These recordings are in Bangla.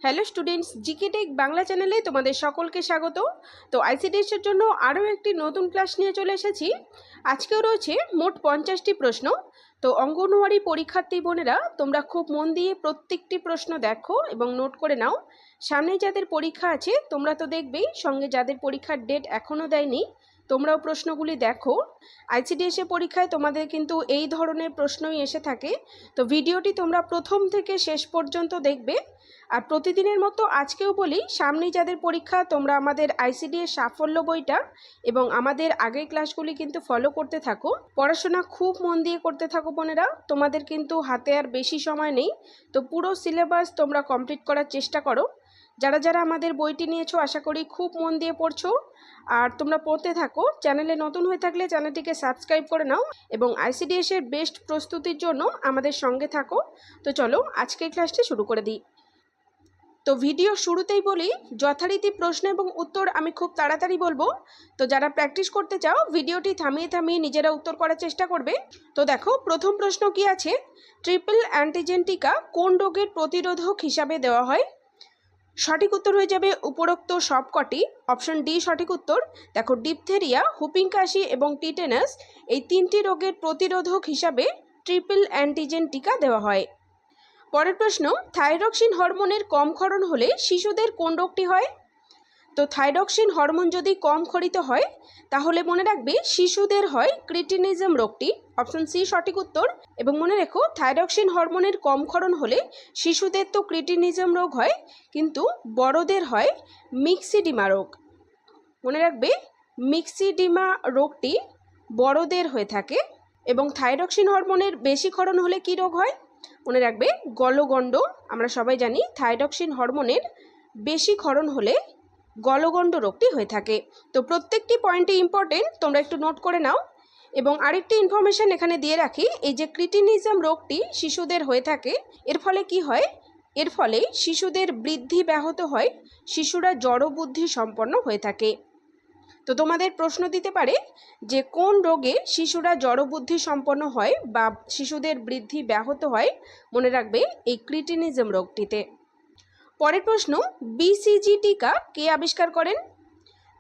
Hello students, GK tech Bangla চ্যানেলে তোমাদের সকলকে স্বাগত। তো আইসিডিএসের জন্য আরও একটি নতুন ক্লাস নিয়ে চলে এসেছি। আজকেও রয়েছে মোট 50টি প্রশ্ন। তো অঙ্গনওয়াড়ি পরীক্ষার্থী বোনেরা, তোমরা খুব মন দিয়ে প্রত্যেকটি প্রশ্ন দেখো এবং নোট করে নাও। সামনে যাদের পরীক্ষা আছে তোমরা তো দেখবেই, সঙ্গে যাদের পরীক্ষার ডেট এখনও দেয়নি তোমরাও প্রশ্নগুলি দেখো। আইসিডিএসের পরীক্ষায় তোমাদের কিন্তু এই ধরনের প্রশ্নই এসে থাকে। তো ভিডিওটি তোমরা প্রথম থেকে শেষ পর্যন্ত দেখবে। আর প্রতিদিনের মতো আজকেও বলি, সামনে যাদের পরীক্ষা তোমরা আমাদের আইসিডিএস সাফল্য বইটা এবং আমাদের আগের ক্লাসগুলি কিন্তু ফলো করতে থাকো। পড়াশোনা খুব মন দিয়ে করতে থাকো বোনেরা, তোমাদের কিন্তু হাতে আর বেশি সময় নেই। তো পুরো সিলেবাস তোমরা কমপ্লিট করার চেষ্টা করো। যারা যারা আমাদের বইটি নিয়েছো আশা করি খুব মন দিয়ে পড়ছো আর তোমরা পড়তে থাকো। চ্যানেলে নতুন হয়ে থাকলে চ্যানেলটিকে সাবস্ক্রাইব করে নাও এবং আইসিডিএসের বেস্ট প্রস্তুতির জন্য আমাদের সঙ্গে থাকো। তো চলো আজকের ক্লাসটি শুরু করে দিই। তো ভিডিও শুরুতেই বলি, যথারীতি প্রশ্ন এবং উত্তর আমি খুব তাড়াতাড়ি বলবো। তো যারা প্র্যাকটিস করতে চাও ভিডিওটি থামিয়ে থামিয়ে নিজেরা উত্তর করার চেষ্টা করবে। তো দেখো প্রথম প্রশ্ন কি আছে, ট্রিপল অ্যান্টিজেন টিকা কোন রোগের প্রতিরোধক হিসাবে দেওয়া হয়? সঠিক উত্তর হয়ে যাবে উপরোক্ত সবকটি। অপশন ডি সঠিক উত্তর। দেখো, ডিপথেরিয়া, হুপিং কাশি এবং টিটেনাস এই তিনটি রোগের প্রতিরোধক হিসাবে ট্রিপল অ্যান্টিজেন টিকা দেওয়া হয়। পরের প্রশ্ন, থাইরক্সিন হরমোনের কম ক্ষরণ হলে শিশুদের কোন রোগটি হয়? তো থাইরক্সিন হরমোন যদি কম ক্ষরিত হয় তাহলে মনে রাখবে শিশুদের হয় ক্রিটিনিজম রোগটি। অপশন সি সঠিক উত্তর। এবং মনে রেখো, থাইরক্সিন হরমোনের কম ক্ষরণ হলে শিশুদের তো ক্রিটিনিজম রোগ হয়, কিন্তু বড়দের হয় মিক্সিডিমা রোগ। মনে রাখবে, মিক্সিডিমা রোগটি বড়দের হয়ে থাকে। এবং থাইরক্সিন হরমোনের বেশি ক্ষরণ হলে কি রোগ হয়? মনে রাখবে, গলগণ্ড। আমরা সবাই জানি থাইরক্সিন হরমোনের বেশি ক্ষরণ হলে গলগণ্ড রোগটি হয়ে থাকে। তো প্রত্যেকটি পয়েন্টই ইম্পর্টেন্ট, তোমরা একটু নোট করে নাও। এবং আরেকটি ইনফরমেশন এখানে দিয়ে রাখি, এই যে ক্রিটিনিজম রোগটি শিশুদের হয়ে থাকে, এর ফলে কি হয়? এর ফলে শিশুদের বৃদ্ধি ব্যাহত হয়, শিশুরা জড়বুদ্ধি সম্পন্ন হয়ে থাকে। তো তোমাদের প্রশ্ন দিতে পারে যে কোন রোগে শিশুরা জড়বুদ্ধি সম্পন্ন হয় বা শিশুদের বৃদ্ধি ব্যাহত হয়? মনে রাখবে এই ক্রিটিনিজম রোগটিতে। পরের প্রশ্ন, বিসিজি টিকা কে আবিষ্কার করেন?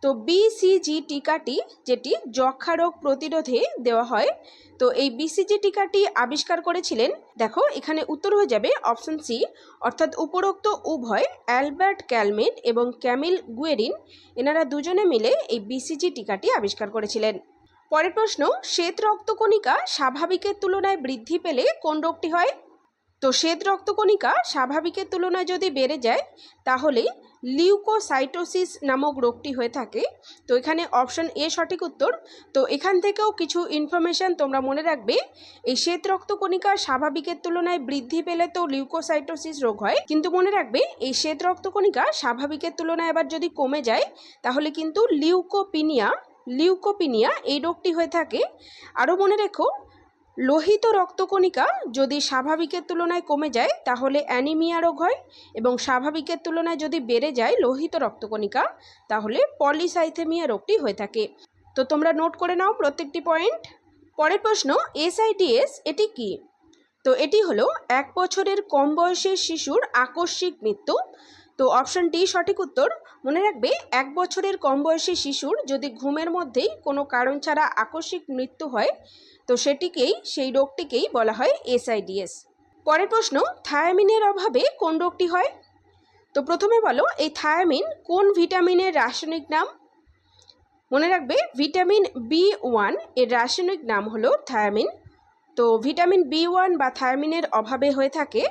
তো বিসিজি টিকাটি যেটি যক্ষা রোগ প্রতিরোধে দেওয়া হয়, তো এই বিসিজি টিকাটি আবিষ্কার করেছিলেন, দেখো এখানে উত্তর হয়ে যাবে অপশন সি, অর্থাৎ উপরোক্ত উভয় অ্যালবার্ট ক্যালমেট এবং ক্যামিল গুয়েরিন, এনারা দুজনে মিলে এই বিসিজি টিকাটি আবিষ্কার করেছিলেন। পরের প্রশ্ন, শ্বেত রক্তকণিকা স্বাভাবিকের তুলনায় বৃদ্ধি পেলে কোন রোগটি হয়? তো শ্বেত রক্তকণিকা স্বাভাবিকের তুলনায় যদি বেড়ে যায় তাহলে লিউকোসাইটোসিস নামক রোগটি হয়ে থাকে। তো এখানে অপশন এ সঠিক উত্তর। তো এখান থেকেও কিছু ইনফরমেশন তোমরা মনে রাখবে, এই শ্বেত রক্তকণিকা স্বাভাবিকের তুলনায় বৃদ্ধি পেলে তো লিউকোসাইটোসিস রোগ হয়, কিন্তু মনে রাখবে এই শ্বেত রক্তকণিকা স্বাভাবিকের তুলনায় আবার যদি কমে যায় তাহলে কিন্তু লিউকোপিনিয়া এই রোগটি হয়ে থাকে। আরও মনে রেখো, লোহিত রক্তকণিকা যদি স্বাভাবিকের তুলনায় কমে যায় তাহলে অ্যানিমিয়া রোগ হয়, এবং স্বাভাবিকের তুলনায় যদি বেড়ে যায় লোহিত রক্তকণিকা তাহলে পলিসাইথেমিয়া রোগটি হয়ে থাকে। তো তোমরা নোট করে নাও প্রত্যেকটি পয়েন্ট। পরের প্রশ্ন, এসআইডিএস এটি কি? তো এটি হলো 1 বছরের কম বয়সের শিশুর আকস্মিক মৃত্যু। তো অপশন ডি সঠিক উত্তর। মনে রাখবে, 1 বছরের কম বয়সী শিশুর যদি ঘুমের মধ্যেই কোনো কারণ ছাড়া আকস্মিক মৃত্যু হয় তো সেই রোগটিকেই বলা হয় এসআইডিএস। পরের প্রশ্ন, থায়ামিনের অভাবে কোন রোগটি হয়? তো প্রথমে বলো, এই থায়ামিন কোন ভিটামিনের রাসায়নিক নাম? মনে রাখবে, ভিটামিন B1 এর রাসায়নিক নাম হলো থায়ামিন। তো ভিটামিন B1 বা থায়ামিনের অভাবে হয়ে থাকে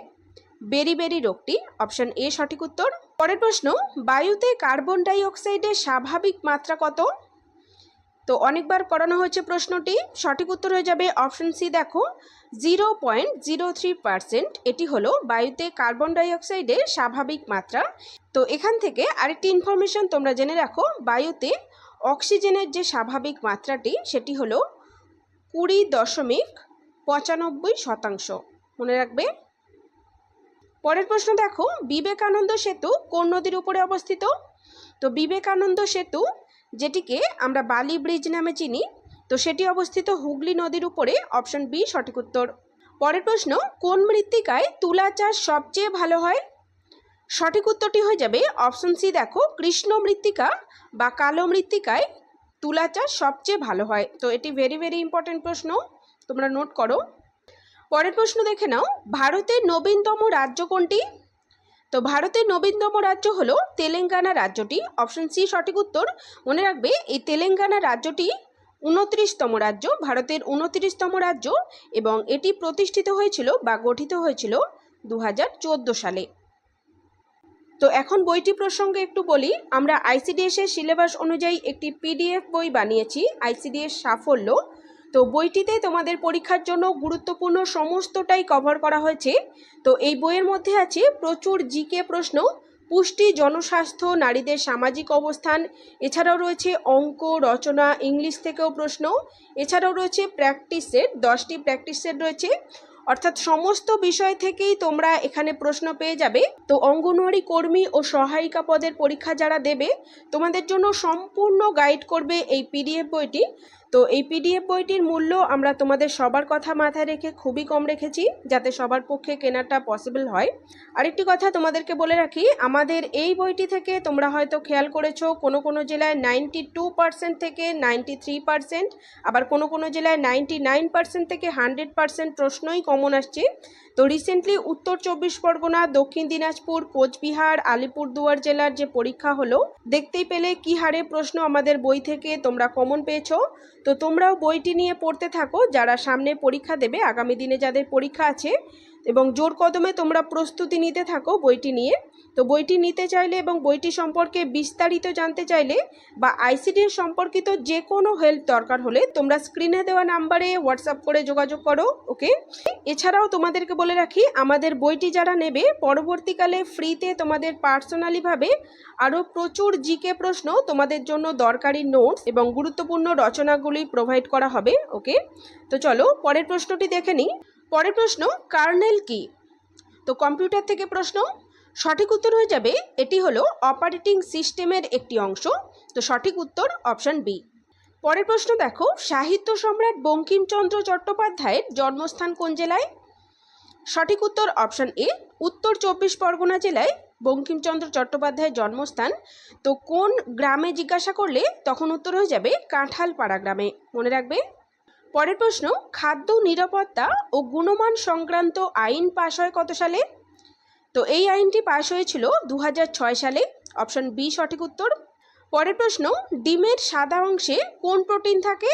বেরি রোগটি। অপশন এ সঠিক উত্তর। পরের প্রশ্ন, বায়ুতে কার্বন ডাই অক্সাইডের স্বাভাবিক মাত্রা কত? তো অনেকবার করানো হয়েছে প্রশ্নটি, সঠিক উত্তর হয়ে যাবে অপশন সি। দেখো, 0.03%, এটি হলো বায়ুতে কার্বন ডাই অক্সাইডের স্বাভাবিক মাত্রা। তো এখান থেকে আরেকটি ইনফরমেশন তোমরা জেনে রাখো, বায়ুতে অক্সিজেনের যে স্বাভাবিক মাত্রাটি সেটি হলো 20.95%। মনে রাখবে। পরের প্রশ্ন দেখো, বিবেকানন্দ সেতু কোন নদীর উপরে অবস্থিত? তো বিবেকানন্দ সেতু, যেটিকে আমরা বালি ব্রিজ নামে চিনি, তো সেটি অবস্থিত হুগলি নদীর উপরে। অপশন বি সঠিক উত্তর। পরের প্রশ্ন, কোন মৃত্তিকায় তুলা চাষ সবচেয়ে ভালো হয়? সঠিক উত্তরটি হয়ে যাবে অপশন সি। দেখো, কৃষ্ণ মৃত্তিকা বা কালো মৃত্তিকায় তুলা চাষ সবচেয়ে ভালো হয়। তো এটি ভেরি ভেরি ইম্পর্টেন্ট প্রশ্ন, তোমরা নোট করো। পরের প্রশ্ন দেখে নাও, ভারতের নবীনতম রাজ্য কোনটি? তো ভারতের নবীনতম রাজ্য হলো তেলেঙ্গানা রাজ্যটি। অপশন সি সঠিক উত্তর। মনে রাখবে, এই তেলেঙ্গানা রাজ্যটি 29তম রাজ্য, ভারতের 29তম রাজ্য, এবং এটি প্রতিষ্ঠিত হয়েছিল বা গঠিত হয়েছিল 2014 সালে। তো এখন বইটি প্রসঙ্গে একটু বলি। আমরা আইসিডিএস এর সিলেবাস অনুযায়ী একটি পিডিএফ বই বানিয়েছি, আইসিডিএস সাফল্য। তো বইটিতে তোমাদের পরীক্ষার জন্য গুরুত্বপূর্ণ সমস্তটাই কভার করা হয়েছে। তো এই বইয়ের মধ্যে আছে প্রচুর জিকে প্রশ্ন, পুষ্টি, জনস্বাস্থ্য, নারীদের সামাজিক অবস্থান, এছাড়াও রয়েছে অঙ্ক, রচনা, ইংলিশ থেকেও প্রশ্ন, এছাড়াও রয়েছে প্র্যাকটিস সেট, 10টি প্র্যাকটিস সেট রয়েছে। অর্থাৎ সমস্ত বিষয় থেকেই তোমরা এখানে প্রশ্ন পেয়ে যাবে। তো অঙ্গনওয়াড়ি কর্মী ও সহায়িকা পদের পরীক্ষা যারা দেবে, তোমাদের জন্য সম্পূর্ণ গাইড করবে এই পিডিএফ বইটি। তো এই পিডিএফ বইটির মূল্য আমরা তোমাদের সবার কথা মাথায় রেখে খুবই কম রেখেছি, যাতে সবার পক্ষে কেনাটা পসিবল হয়। আরেকটি কথা তোমাদেরকে বলে রাখি, আমাদের এই বইটি থেকে তোমরা হয়তো খেয়াল করেছো কোনো কোনো জেলায় 92% থেকে 93%, আবার কোনো কোনো জেলায় 99% থেকে 100% প্রশ্নই কমন আসছে। তো রিসেন্টলি উত্তর 24 পরগনা, দক্ষিণ দিনাজপুর, কোচবিহার, আলিপুরদুয়ার জেলার যে পরীক্ষা হলো, দেখতেই পেলে কী হারে প্রশ্ন আমাদের বই থেকে তোমরা কমন পেয়েছো। তো তোমরাও বইটি নিয়ে পড়তে থাকো, যারা সামনে পরীক্ষা দেবে, আগামী দিনে যাদের পরীক্ষা আছে, এবং জোর কদমে তোমরা প্রস্তুতি নিতে থাকো বইটি নিয়ে। তো বইটি নিতে চাইলে এবং বইটি সম্পর্কে বিস্তারিত জানতে চাইলে বা আইসিডিএস সম্পর্কিত যে কোনো হেল্প দরকার হলে তোমরা স্ক্রিনে দেওয়া নাম্বারে হোয়াটসঅ্যাপ করে যোগাযোগ করো। ওকে, এছাড়াও তোমাদেরকে বলে রাখি, আমাদের বইটি যারা নেবে, পরবর্তীকালে ফ্রিতে তোমাদের পার্সোনালিভাবে আরও প্রচুর জিকে প্রশ্ন, তোমাদের জন্য দরকারি নোটস এবং গুরুত্বপূর্ণ রচনাগুলি প্রোভাইড করা হবে। ওকে, তো চলো পরের প্রশ্নটি দেখে নিই। পরের প্রশ্ন, কার্নেল কি? তো কম্পিউটার থেকে প্রশ্ন। সঠিক উত্তর হয়ে যাবে, এটি হলো অপারেটিং সিস্টেমের একটি অংশ। তো সঠিক উত্তর অপশন বি। পরের প্রশ্ন দেখো, সাহিত্য সম্রাট বঙ্কিমচন্দ্র চট্টোপাধ্যায়ের জন্মস্থান কোন জেলায়? সঠিক উত্তর অপশন এ, উত্তর 24 পরগনা জেলায় বঙ্কিমচন্দ্র চট্টোপাধ্যায়ের জন্মস্থান। তো কোন গ্রামে জিজ্ঞাসা করলে তখন উত্তর হয়ে যাবে কাঁঠালপাড়া গ্রামে, মনে রাখবে। পরের প্রশ্ন, খাদ্য নিরাপত্তা ও গুণমান সংক্রান্ত আইন পাশ হয় কত সালে? তো এই আইনটি পাশ হয়েছিল 2006 সালে। অপশন বি সঠিক উত্তর। পরের প্রশ্ন, ডিমের সাদা অংশে কোন প্রোটিন থাকে?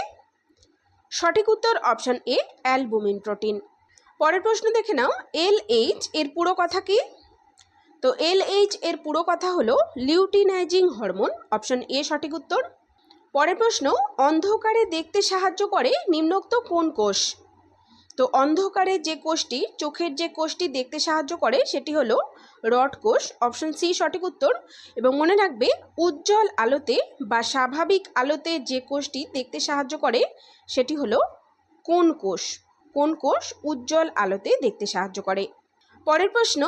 সঠিক উত্তর অপশন এ, অ্যালবুমিন প্রোটিন। পরের প্রশ্ন দেখে নাও, এলএইচ এর পুরো কথা কি? তো এলএইচ এর পুরো কথা হলো লিউটিনাইজিং হরমোন। অপশন এ সঠিক উত্তর। পরের প্রশ্ন, অন্ধকারে দেখতে সাহায্য করে নিম্নোক্ত কোন কোষ? তো অন্ধকারে যে কোষটি, চোখের যে কোষটি দেখতে সাহায্য করে, সেটি হলো রড কোষ। অপশন সি সঠিক উত্তর। এবং মনে রাখবে, উজ্জ্বল আলোতে বা স্বাভাবিক আলোতে যে কোষটি দেখতে সাহায্য করে সেটি হলো কোন কোষ। কোন কোষ উজ্জ্বল আলোতে দেখতে সাহায্য করে। পরের প্রশ্ন,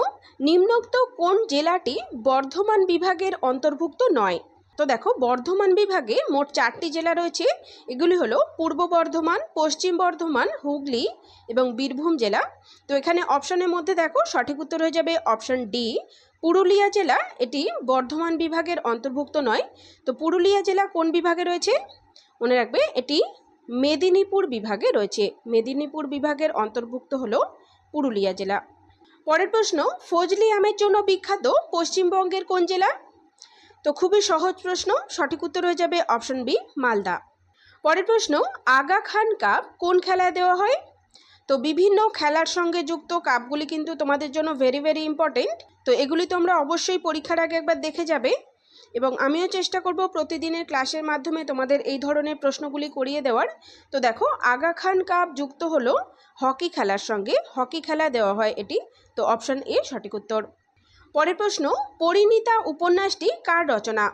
নিম্নোক্ত কোন জেলাটি বর্ধমান বিভাগের অন্তর্ভুক্ত নয়? তো দেখো, বর্ধমান বিভাগে মোট 4টি জেলা রয়েছে। এগুলি হলো পূর্ব বর্ধমান, পশ্চিম বর্ধমান, হুগলি এবং বীরভূম জেলা। তো এখানে অপশনের মধ্যে দেখো সঠিক উত্তর হয়ে যাবে অপশন ডি, পুরুলিয়া জেলা। এটি বর্ধমান বিভাগের অন্তর্ভুক্ত নয়। তো পুরুলিয়া জেলা কোন বিভাগে রয়েছে? মনে রাখবে, এটি মেদিনীপুর বিভাগে রয়েছে। মেদিনীপুর বিভাগের অন্তর্ভুক্ত হলো পুরুলিয়া জেলা। পরের প্রশ্ন, ফজলি আমের জন্য বিখ্যাত পশ্চিমবঙ্গের কোন জেলা? তো খুবই সহজ প্রশ্ন, সঠিক উত্তর হয়ে যাবে অপশন বি, মালদা। পরের প্রশ্ন, আগা খান কাপ কোন খেলায় দেওয়া হয়? তো বিভিন্ন খেলার সঙ্গে যুক্ত কাপগুলি কিন্তু তোমাদের জন্য ভেরি ভেরি ইম্পর্টেন্ট। তো এগুলি তোমরা অবশ্যই পরীক্ষার আগে একবার দেখে যাবে, এবং আমিও চেষ্টা করব প্রতিদিনের ক্লাসের মাধ্যমে তোমাদের এই ধরনের প্রশ্নগুলি করিয়ে দেওয়ার। তো দেখো, আগা খান কাপ যুক্ত হলো হকি খেলার সঙ্গে, হকি খেলা দেওয়া হয় এটি। তো অপশন এ সঠিক উত্তর। পরের প্রশ্ন, পরিণীতা উপন্যাসটি কার রচনা?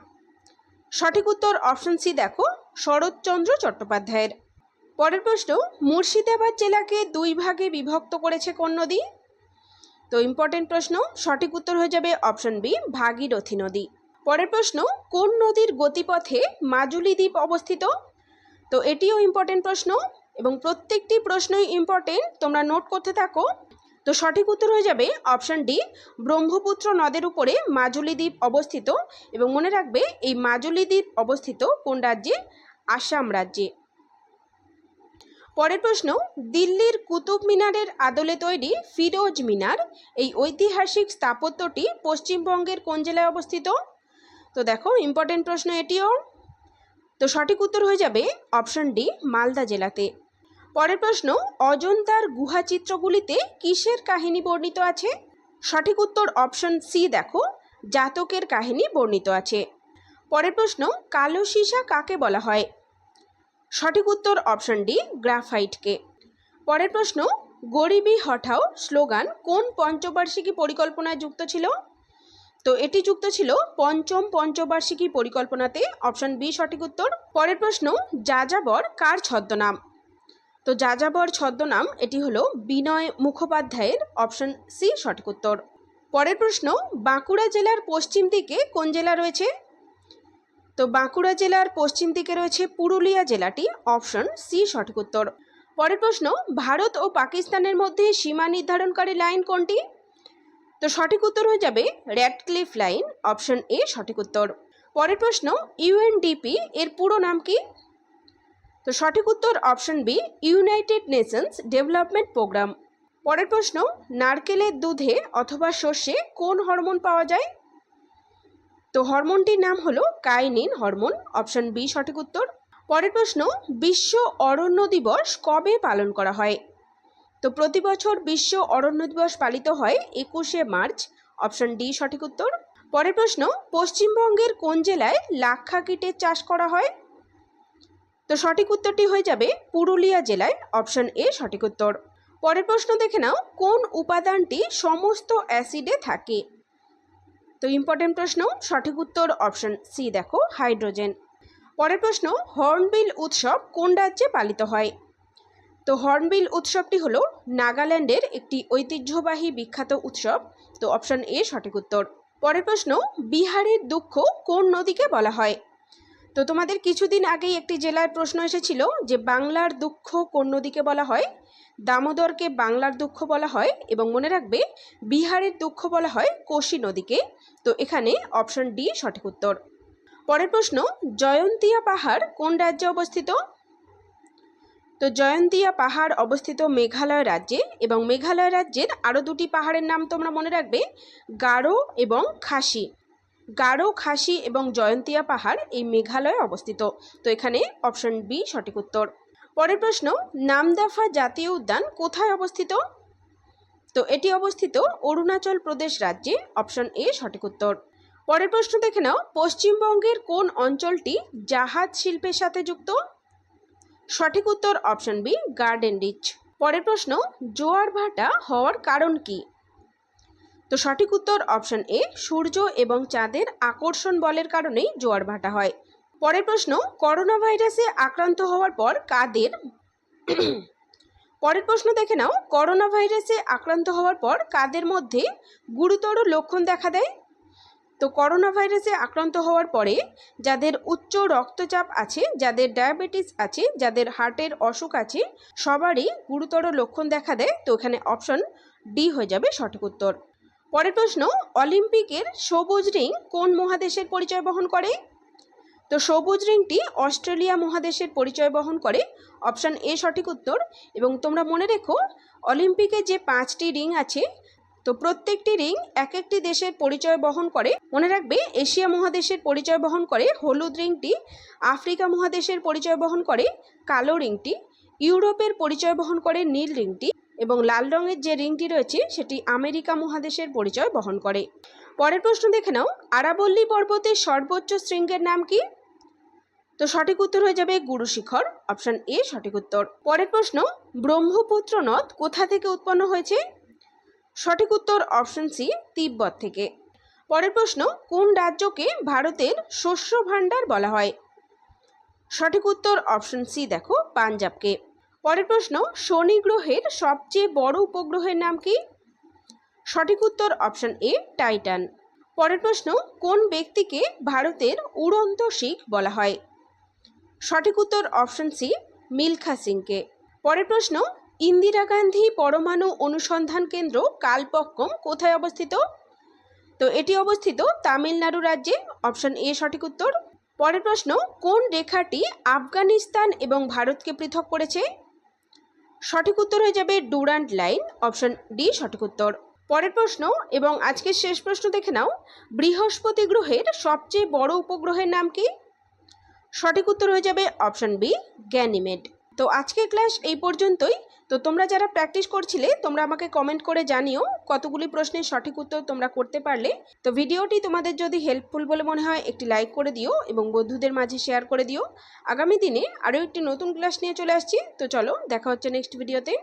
সঠিক উত্তর অপশন সি, দেখো শরৎচন্দ্র চট্টোপাধ্যায়ের। পরের প্রশ্ন, মুর্শিদাবাদ জেলাকে 2 ভাগে বিভক্ত করেছে কোন নদী? তো ইম্পর্টেন্ট প্রশ্ন, সঠিক উত্তর হয়ে যাবে অপশন বি, ভাগীরথী নদী। পরের প্রশ্ন, কোন নদীর গতিপথে মাজুলি দ্বীপ অবস্থিত? তো এটিও ইম্পর্টেন্ট প্রশ্ন, এবং প্রত্যেকটি প্রশ্নই ইম্পর্টেন্ট, তোমরা নোট করতে থাকো। তো সঠিক উত্তর হয়ে যাবে অপশন ডি, ব্রহ্মপুত্র নদের উপরে মাজুলি দ্বীপ অবস্থিত। এবং মনে রাখবে এই মাজুলি দ্বীপ অবস্থিত কোন রাজ্যে? আসাম রাজ্যে। পরের প্রশ্ন, দিল্লির কুতুব মিনারের আদলে তৈরি ফিরোজ মিনার এই ঐতিহাসিক স্থাপত্যটি পশ্চিমবঙ্গের কোন জেলায় অবস্থিত? তো দেখো ইম্পর্টেন্ট প্রশ্ন এটিও। তো সঠিক উত্তর হয়ে যাবে অপশন ডি, মালদা জেলাতে। পরের প্রশ্ন, অজন্তার গুহা চিত্রগুলিতে কিসের কাহিনী বর্ণিত আছে? সঠিক উত্তর অপশন সি দেখো, জাতকের কাহিনী বর্ণিত আছে। পরের প্রশ্ন, কালো সীসা কাকে বলা হয়? সঠিক উত্তর অপশন ডি, গ্রাফাইটকে। পরের প্রশ্ন, গরিবি হটাও স্লোগান কোন পঞ্চবার্ষিকী পরিকল্পনায় যুক্ত ছিল? তো এটি যুক্ত ছিল পঞ্চম পঞ্চবার্ষিকী পরিকল্পনাতে, অপশন বি সঠিক উত্তর। পরের প্রশ্ন, যাযাবর কার ছদ্মনাম? তো যাযাবর ছদ্মনাম এটি হলো বিনয় মুখোপাধ্যায়ের, অপশন সি সঠিক উত্তর। পরের প্রশ্ন, বাঁকুড়া জেলার পশ্চিম দিকে কোন জেলা রয়েছে? তো বাঁকুড়া জেলার পশ্চিম দিকে রয়েছে পুরুলিয়া জেলাটি, অপশন সি সঠিক উত্তর। পরের প্রশ্ন, ভারত ও পাকিস্তানের মধ্যে সীমা নির্ধারণকারী লাইন কোনটি? তো সঠিক উত্তর হয়ে যাবে র্যাডক্লিফ লাইন, অপশন এ সঠিক উত্তর। পরের প্রশ্ন, ইউএনডিপি এর পুরো নাম কি? তো সঠিক উত্তর option B, United Nations Development Programme. পরের প্রশ্ন, নারকেলের দুধে অথবা শস্যে কোন হরমোন পাওয়া যায়? তো হরমোনটির নাম হলো কাইনিন হরমোন, অপশন বি সঠিক উত্তর। পরের প্রশ্ন, বিশ্ব অরণ্য দিবস কবে পালন করা হয়? তো প্রতি বছর বিশ্ব অরণ্য দিবস পালিত হয় 21শে মার্চ, অপশন ডি সঠিক উত্তর। পরের প্রশ্ন, পশ্চিমবঙ্গের কোন জেলায় লাক্ষা কীটের চাষ করা হয়? তো সঠিক উত্তরটি হয়ে যাবে পুরুলিয়া জেলায়, অপশন এ সঠিক উত্তর। পরের প্রশ্ন দেখে নাও, কোন উপাদানটি সমস্ত অ্যাসিডে থাকে? তো ইম্পর্টেন্ট প্রশ্ন, সঠিক উত্তর অপশন সি দেখো, হাইড্রোজেন। পরের প্রশ্ন, হর্নবিল উৎসব কোন রাজ্যে পালিত হয়? তো হর্নবিল উৎসবটি হলো নাগাল্যান্ডের একটি ঐতিহ্যবাহী বিখ্যাত উৎসব, তো অপশন এ সঠিক উত্তর। পরের প্রশ্ন, বিহারের দুঃখ কোন নদীকে বলা হয়? তো তোমাদের কিছুদিন আগেই একটি জেলার প্রশ্ন এসেছিল যে বাংলার দুঃখ কোন নদীকে বলা হয়? দামোদরকে বাংলার দুঃখ বলা হয়, এবং মনে রাখবে বিহারের দুঃখ বলা হয় কোশি নদীকে, তো এখানে অপশন ডি সঠিক উত্তর। পরের প্রশ্ন, জয়ন্তিয়া পাহাড় কোন রাজ্যে অবস্থিত? তো জয়ন্তিয়া পাহাড় অবস্থিত মেঘালয় রাজ্যে, এবং মেঘালয় রাজ্যের আরও দুটি পাহাড়ের নাম তোমরা মনে রাখবে, গারো এবং খাসি। গারো, খাসি এবং জয়ন্তিয়া পাহাড় এই মেঘালয়ে অবস্থিত, তো এখানে অপশন বি সঠিক উত্তর। পরের প্রশ্ন, নামদাফা জাতীয় উদ্যান কোথায় অবস্থিত? তো এটি অবস্থিত অরুণাচল প্রদেশ রাজ্যে, অপশন এ সঠিক উত্তর। পরের প্রশ্ন দেখে নাও, পশ্চিমবঙ্গের কোন অঞ্চলটি জাহাজ শিল্পের সাথে যুক্ত? সঠিক উত্তর অপশন বি, গার্ডেন রিচ। পরের প্রশ্ন, জোয়ার ভাটা হওয়ার কারণ কি? তো সঠিক উত্তর অপশন এ, সূর্য এবং চাঁদের আকর্ষণ বলের কারণেই জোয়ার ভাটা হয়। পরের প্রশ্ন, করোনা ভাইরাসে আক্রান্ত হওয়ার পর কাদের পরের প্রশ্ন দেখে নাও, করোনা ভাইরাসে আক্রান্ত হওয়ার পর কাদের মধ্যে গুরুতর লক্ষণ দেখা দেয়? তো করোনা ভাইরাসে আক্রান্ত হওয়ার পরে যাদের উচ্চ রক্তচাপ আছে, যাদের ডায়াবেটিস আছে, যাদের হার্টের অসুখ আছে, সবারই গুরুতর লক্ষণ দেখা দেয়, তো এখানে অপশন ডি হয়ে যাবে সঠিক উত্তর। পরের প্রশ্ন, অলিম্পিকের সবুজ রিং কোন মহাদেশের পরিচয় বহন করে? তো সবুজ রিংটি অস্ট্রেলিয়া মহাদেশের পরিচয় বহন করে, অপশন এ সঠিক উত্তর। এবং তোমরা মনে রেখো, অলিম্পিকে যে 5টি রিং আছে, তো প্রত্যেকটি রিং এক একটি দেশের পরিচয় বহন করে। মনে রাখবে এশিয়া মহাদেশের পরিচয় বহন করে হলুদ রিংটি, আফ্রিকা মহাদেশের পরিচয় বহন করে কালো রিংটি, ইউরোপের পরিচয় বহন করে নীল রিংটি, এবং লাল রঙের যে রিংটি রয়েছে সেটি আমেরিকা মহাদেশের পরিচয় বহন করে। পরের প্রশ্ন দেখে নাও, আরাবল্লী পর্বতের সর্বোচ্চ শৃঙ্গের নাম কি? তো সঠিক উত্তর হয়ে যাবে গুরু শিখর, অপশন এ সঠিক উত্তর। পরের প্রশ্ন, ব্রহ্মপুত্র নদ কোথা থেকে উৎপন্ন হয়েছে? সঠিক উত্তর অপশন সি, তিব্বত থেকে। পরের প্রশ্ন, কোন রাজ্যকে ভারতের শস্য ভাণ্ডার বলা হয়? সঠিক উত্তর অপশন সি দেখো, পাঞ্জাবকে। পরের প্রশ্ন, শনি গ্রহের সবচেয়ে বড় উপগ্রহের নাম কি? সঠিক উত্তর অপশন এ, টাইটান। পরের প্রশ্ন, কোন ব্যক্তিকে ভারতের উড়ন্ত শিখ বলা হয়? সঠিক উত্তর অপশন সি, মিলখা সিংকে। পরের প্রশ্ন, ইন্দিরা গান্ধী পরমাণু অনুসন্ধান কেন্দ্র কালপক্কম কোথায় অবস্থিত? তো এটি অবস্থিত তামিলনাড়ু রাজ্যে। অপশন এ সঠিক উত্তর। পরের প্রশ্ন, কোন রেখাটি আফগানিস্তান এবং ভারতকে পৃথক করেছে? সঠিক উত্তর হয়ে যাবে ডুরান্ট লাইন। অপশন ডি সঠিক উত্তর। পরের প্রশ্ন এবং আজকের শেষ প্রশ্ন দেখে নাও, বৃহস্পতি গ্রহের সবচেয়ে বড় উপগ্রহের নাম কি? সঠিক উত্তর হয়ে যাবে অপশন বি গ্যানিমেড। তো আজকের ক্লাস এই পর্যন্তই। তো তোমরা যারা প্র্যাকটিস করছিলে তোমরা আমাকে কমেন্ট করে জানিও কতগুলি প্রশ্নের সঠিক উত্তর তোমরা করতে পারলে। তো ভিডিওটি তোমাদের যদি হেল্পফুল বলে মনে হয় একটি লাইক করে দিও এবং বন্ধুদের মাঝে শেয়ার করে দিও। আগামী দিনে আরও একটি নতুন ক্লাস নিয়ে চলে আসছি। তো চলো দেখা হচ্ছে নেক্সট ভিডিওতে।